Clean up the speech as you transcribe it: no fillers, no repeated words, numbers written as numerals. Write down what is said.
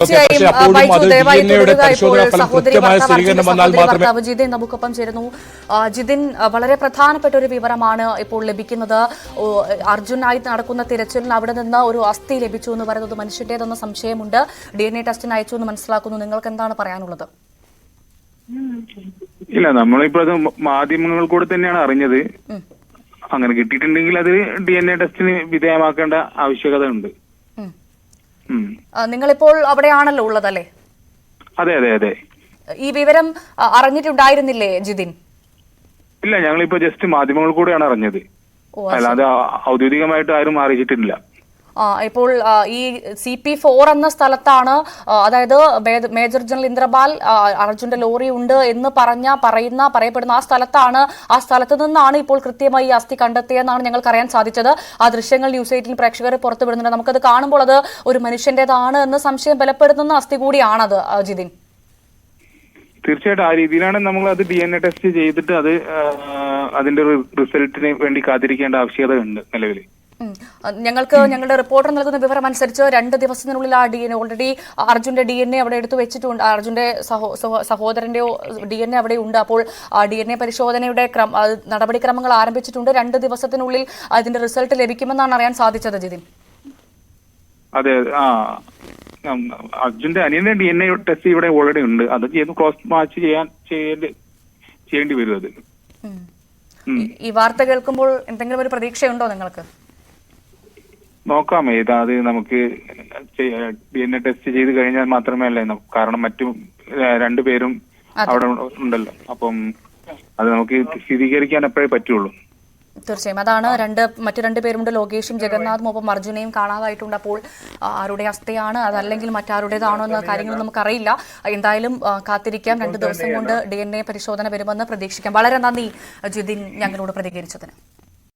പക്ഷേ അപ്പോഴും അത് DNA-യുടെ പരിശോധനാ ഫലം കൃത്യമായ സ്ഥിരീകരണം വന്നാൽ മാത്രമേ. ജിതിൻ നമുക്കൊപ്പം ചേരുന്നു. ജിതിൻ, വളരെ പ്രധാനപ്പെട്ട ഒരു വിവരമാണ് ഇപ്പോൾ ലഭിക്കുന്നത്. അർജുനായി നടക്കുന്ന തിരച്ചിലിന് അവിടെ നിന്ന് ഒരു അസ്ഥി ലഭിച്ചു എന്ന് പറയുന്നത് മനുഷ്യന്റേതെന്ന സംശയമുണ്ട്. DNA ടെസ്റ്റിന് അയച്ചു എന്ന് മനസ്സിലാക്കുന്നു. നിങ്ങൾക്ക് എന്താണ് പറയാനുള്ളത്? ഇല്ല, നമ്മളിപ്പോ അത് മാധ്യമങ്ങൾ കൂടെ തന്നെയാണ് അറിഞ്ഞത്. അങ്ങനെ കിട്ടിയിട്ടുണ്ടെങ്കിൽ അത് DNA ടെസ്റ്റിന് വിധേയമാക്കേണ്ട ആവശ്യകത ഉണ്ട്. നിങ്ങളിപ്പോൾ അവിടെയാണല്ലോ ഉള്ളതല്ലേ? അതെ അതെ അതെ. ഈ വിവരം അറിഞ്ഞിട്ടുണ്ടായിരുന്നില്ലേ ജിതിൻ? ഇല്ല, ഞങ്ങളിപ്പോ ജസ്റ്റ് മാധ്യമങ്ങൾ കൂടെയാണ് അറിഞ്ഞത്. അല്ലാതെ ഔദ്യോഗികമായിട്ട് ആരും അറിയിച്ചിട്ടില്ല. ഇപ്പോൾ ഈ CP4 എന്ന സ്ഥലത്താണ്, അതായത് മേജർ ജനറൽ ഇന്ദ്രപാൽ അർജുന്റെ ലോറി ഉണ്ട് എന്ന് പറയപ്പെടുന്ന ആ സ്ഥലത്ത് നിന്നാണ് ഇപ്പോൾ കൃത്യമായി ഈ അസ്ഥി കണ്ടെത്തിയെന്നാണ് ഞങ്ങൾക്ക് അറിയാൻ സാധിച്ചത്. ആ ദൃശ്യങ്ങൾ ന്യൂസ് 18 പ്രേക്ഷകരെ പുറത്തുവിടുന്നുണ്ട്. നമുക്കത് കാണുമ്പോൾ അത് ഒരു മനുഷ്യന്റേതാണ് എന്ന് സംശയം ബലപ്പെടുത്തുന്ന അസ്ഥി കൂടിയാണത് ജിതിൻ. തീർച്ചയായിട്ടും ആ രീതിയിലാണ് നമ്മൾ അത് DNA ടെസ്റ്റ് ചെയ്തിട്ട് അത് അതിന്റെ റിസൾട്ടിന് വേണ്ടി കാത്തിരിക്കേണ്ട ആവശ്യകത ഉണ്ട് നിലവിൽ. ഞങ്ങളുടെ റിപ്പോർട്ടർ നൽകുന്ന വിവരം അനുസരിച്ച് 2 ദിവസത്തിനുള്ളിൽ ആ DNA ഓൾറെഡി അർജുന്റെ DNA അവിടെ എടുത്തു വെച്ചിട്ടുണ്ട്. അർജുന്റെ സഹോദരന്റെയോ DNA അവിടെ ഉണ്ട്. അപ്പോൾ DNA പരിശോധനയുടെ നടപടിക്രമങ്ങൾ ആരംഭിച്ചിട്ടുണ്ട്. 2 ദിവസത്തിനുള്ളിൽ അതിന്റെ റിസൾട്ട് ലഭിക്കുമെന്നാണ് അറിയാൻ സാധിച്ചത് ജിതിൻ. അതെ, അർജുന്റെ അനിയന്റെ DNA ടെസ്റ്റ് ഇവിടെ ഓൾറെഡി ഉണ്ട്. അത് ചെയ്ത് ക്രോസ് മാച്ച് ചെയ്യേണ്ടി വരും. അത് ഈ വാർത്ത കേൾക്കുമ്പോൾ എന്തെങ്കിലും ഒരു പ്രതീക്ഷയുണ്ടോ നിങ്ങൾക്ക്? നോക്കാം, അത് നമുക്ക് DNA ടെസ്റ്റ് ചെയ്ത് കഴിഞ്ഞാൽ മാത്രമേ അല്ലേ, കാരണം മറ്റു 2 പേരും അവിടെ ഉണ്ടല്ലോ. അപ്പം അത് നമുക്ക് സ്ഥിരീകരിക്കാൻ എപ്പോഴേ പറ്റുള്ളൂ. തീർച്ചയായും അതാണ് മറ്റു 2 പേരുണ്ട്. ലോകേഷും ജഗന്നാഥും ഒപ്പം അർജുനെയും കാണാതായിട്ടുണ്ട്. അപ്പോൾ ആരുടെ അസ്ഥിയാണ് അതല്ലെങ്കിൽ മറ്റാരുടേതാണോ എന്ന കാര്യങ്ങൾ നമുക്കറിയില്ല. എന്തായാലും കാത്തിരിക്കാം. 2 ദിവസം കൊണ്ട് DNA പരിശോധന വരുമെന്ന് പ്രതീക്ഷിക്കാം. വളരെ നന്ദി ജിതിൻ ഞങ്ങളോട് പ്രതികരിച്ചതിന്.